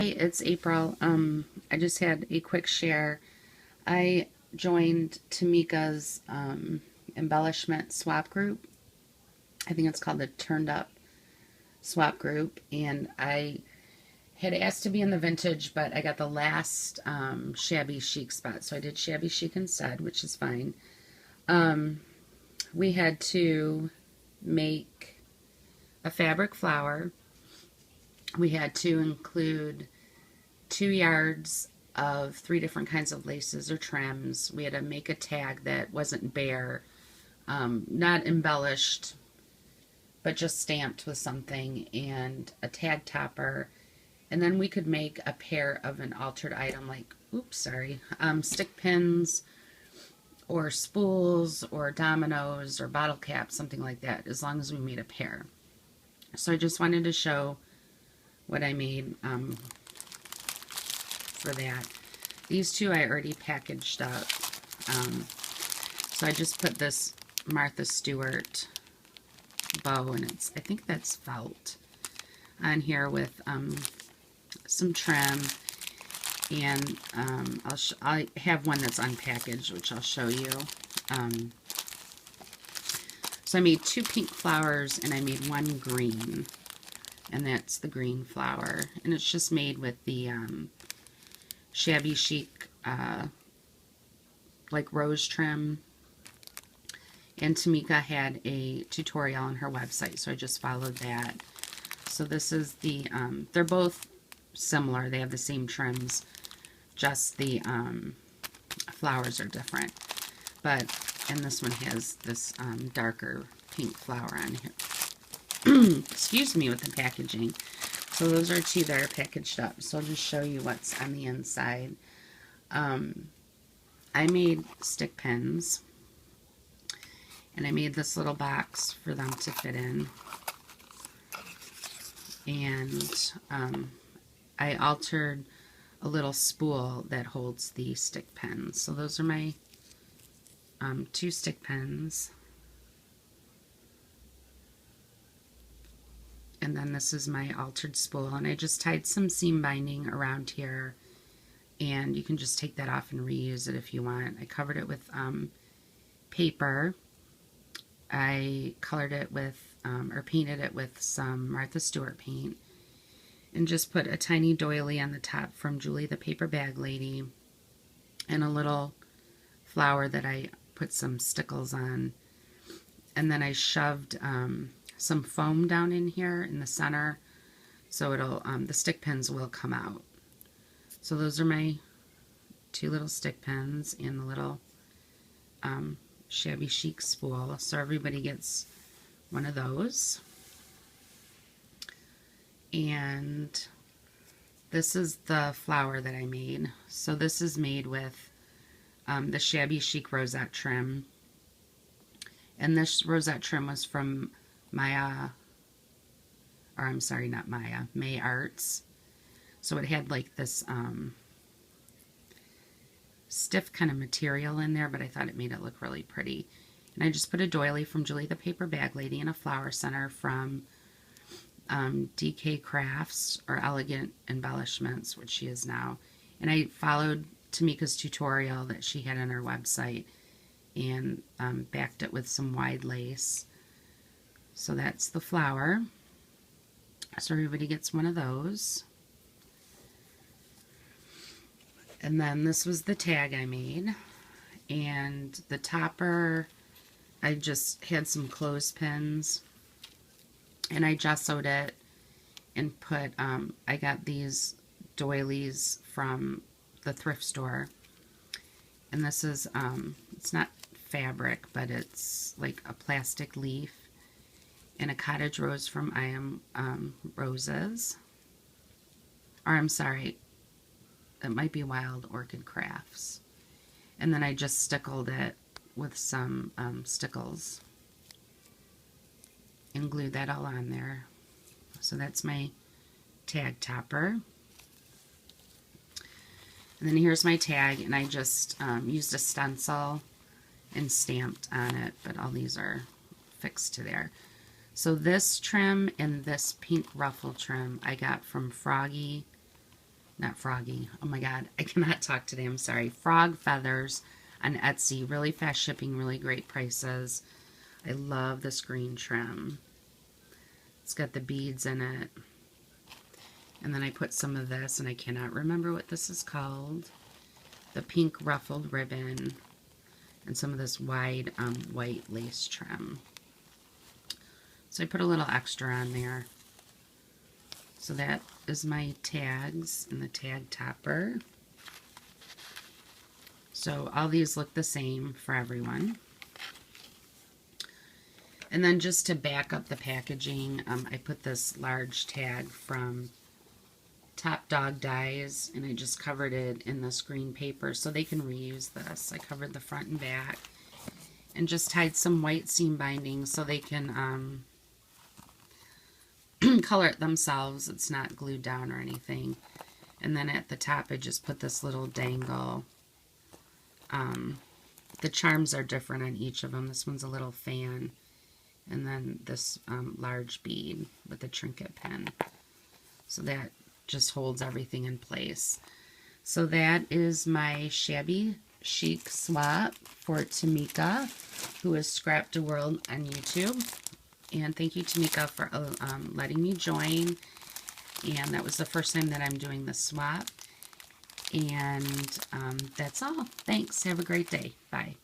Hey, it's April. I just had a quick share. I joined Tamika's embellishment swap group. I think it's called the Turned Up swap group, and I had asked to be in the vintage, but I got the last shabby chic spot, so I did shabby chic instead, which is fine. We had to make a fabric flower. We had to include 2 yards of 3 different kinds of laces or trims. We had to make a tag that wasn't bare, not embellished, but just stamped with something, and a tag topper. And then we could make a pair of an altered item like, stick pins or spools or dominoes or bottle caps, something like that, as long as we made a pair. So I just wanted to show what I made for that. These two I already packaged up. So I just put this Martha Stewart bow, and I think that's felt, on here with some trim, and I have one that's unpackaged, which I'll show you. So I made 2 pink flowers, and I made 1 green, and that's the green flower, and it's just made with the shabby chic like rose trim. And Tmika had a tutorial on her website, so I just followed that. So this is the they're both similar, they have the same trims, just the flowers are different. And this one has this darker pink flower on here. Excuse me with the packaging. So those are 2 that are packaged up. So I'll just show you what's on the inside. I made stick pins, and I made this little box for them to fit in. And I altered a little spool that holds the stick pins. So those are my 2 stick pins. And then this is my altered spool, and I just tied some seam binding around here, and you can just take that off and reuse it if you want. I covered it with paper. I colored it with, or painted it with some Martha Stewart paint, and just put a tiny doily on the top from Julie the Paper Bag Lady, and a little flower that I put some stickles on. And then I shoved some foam down in here in the center, so it'll the stick pins will come out. So those are my 2 little stick pins and the little shabby chic spool. So everybody gets one of those. And this is the flower that I made. So this is made with the shabby chic rosette trim. And this rosette trim was from Maya, or I'm sorry, not Maya, May Arts. So it had like this stiff kind of material in there, but I thought it made it look really pretty. And I just put a doily from Julie the Paper Bag Lady and a flower center from DK Crafts, or Elegant Embellishments, which she is now. And I followed Tamika's tutorial that she had on her website, and backed it with some wide lace. So that's the flower. So everybody gets one of those. And then this was the tag I made. And the topper, I just had some clothespins, and I gessoed it and put, I got these doilies from the thrift store. And this is, it's not fabric, but it's like a plastic leaf, and a cottage rose from I Am Roses. Or I'm sorry, it might be Wild Orchid Crafts. And then I just stickled it with some stickles and glued that all on there. So that's my tag topper. And then here's my tag, and I just used a stencil and stamped on it, but all these are fixed to there. So this trim and this pink ruffle trim I got from Froggy not Froggy. Oh my God, I cannot talk today. I'm sorry. Frog feathers on Etsy. Really fast shipping, really great prices. I love this green trim. It's got the beads in it. And then I put some of this, and I cannot remember what this is called. The pink ruffled ribbon. And some of this wide white lace trim. So I put a little extra on there. So that is my tags and the tag topper. So all these look the same for everyone. And then just to back up the packaging, I put this large tag from Top Dog Dies, and I just covered it in this green paper so they can reuse this. I covered the front and back and just tied some white seam binding so they can color it themselves. It's not glued down or anything. And then at the top I just put this little dangle. The charms are different on each of them. This one's a little fan, and then this large bead with a trinket pin. So that just holds everything in place. So that is my shabby chic swap for Tmika, who is Scrap the World on YouTube. And thank you, Tmika, for letting me join. And that was the first time that I'm doing the swap. And that's all. Thanks. Have a great day. Bye.